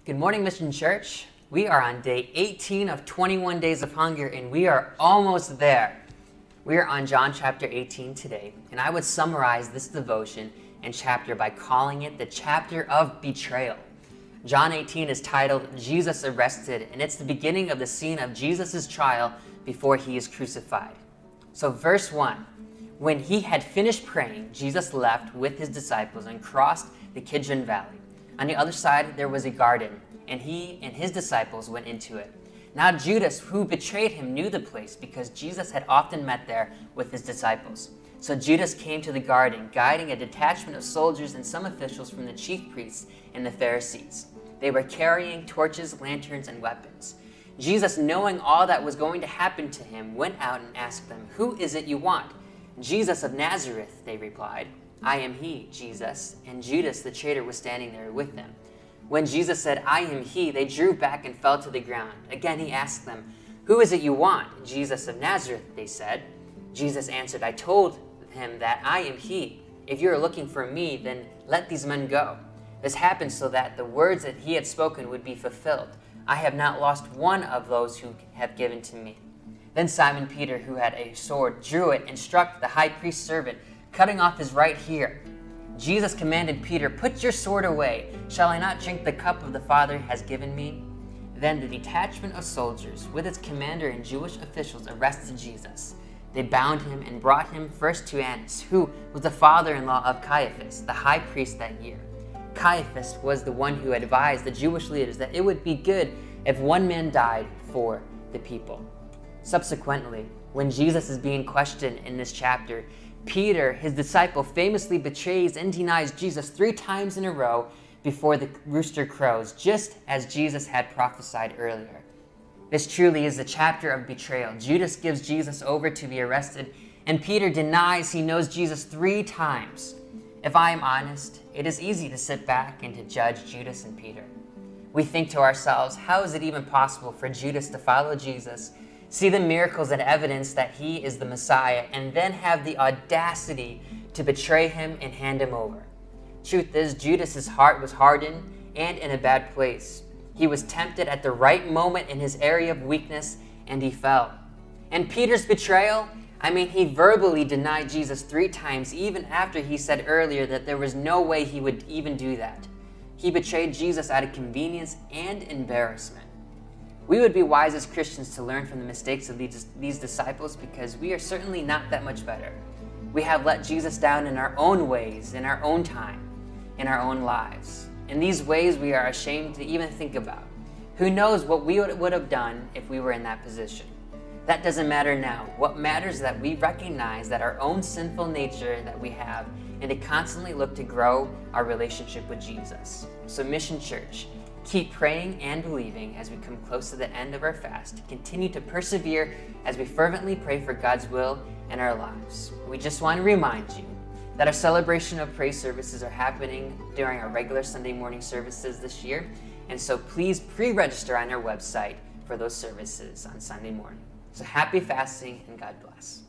Good morning, Mission Church. We are on day 18 of 21 days of hunger, and we are almost there. We are on John chapter 18 today, and I would summarize this devotion and chapter by calling it the chapter of betrayal. John 18 is titled Jesus Arrested, and it's the beginning of the scene of Jesus' trial before he is crucified. So verse 1, when he had finished praying, Jesus left with his disciples and crossed the Kidron Valley. On the other side, there was a garden, and he and his disciples went into it. Now Judas, who betrayed him, knew the place because Jesus had often met there with his disciples. So Judas came to the garden, guiding a detachment of soldiers and some officials from the chief priests and the Pharisees. They were carrying torches, lanterns, and weapons. Jesus, knowing all that was going to happen to him, went out and asked them, "Who is it you want?" "Jesus of Nazareth," they replied. "I am he, Jesus." And Judas, the traitor, was standing there with them. When Jesus said, "I am he," they drew back and fell to the ground. Again he asked them, "Who is it you want?" "Jesus of Nazareth," they said. Jesus answered, "I told him that I am he. If you are looking for me, then let these men go." This happened so that the words that he had spoken would be fulfilled. "I have not lost one of those who have given to me." Then Simon Peter, who had a sword, drew it and struck the high priest's servant, cutting off his right ear. Jesus commanded Peter, "Put your sword away. Shall I not drink the cup of the Father has given me?" Then the detachment of soldiers, with its commander and Jewish officials, arrested Jesus. They bound him and brought him first to Annas, who was the father-in-law of Caiaphas, the high priest that year. Caiaphas was the one who advised the Jewish leaders that it would be good if one man died for the people. Subsequently, when Jesus is being questioned in this chapter, Peter, his disciple, famously betrays and denies Jesus 3 times in a row before the rooster crows, just as Jesus had prophesied earlier. This truly is the chapter of betrayal. Judas gives Jesus over to be arrested, and Peter denies he knows Jesus 3 times. If I am honest, it is easy to sit back and to judge Judas and Peter. We think to ourselves, how is it even possible for Judas to follow Jesus, see the miracles and evidence that he is the Messiah, and then have the audacity to betray him and hand him over? Truth is, Judas's heart was hardened and in a bad place. He was tempted at the right moment in his area of weakness, and he fell. And Peter's betrayal, he verbally denied Jesus 3 times, even after he said earlier that there was no way he would even do that. He betrayed Jesus out of convenience and embarrassment. We would be wise as Christians to learn from the mistakes of these disciples, because we are certainly not that much better. We have let Jesus down in our own ways, in our own time, in our own lives. In these ways we are ashamed to even think about. Who knows what we would have done if we were in that position? That doesn't matter now. What matters is that we recognize that our own sinful nature that we have, and to constantly look to grow our relationship with Jesus. So Mission Church, keep praying and believing as we come close to the end of our fast. Continue to persevere as we fervently pray for God's will in our lives. We just want to remind you that our celebration of praise services are happening during our regular Sunday morning services this year. And so please pre-register on our website for those services on Sunday morning. So happy fasting and God bless.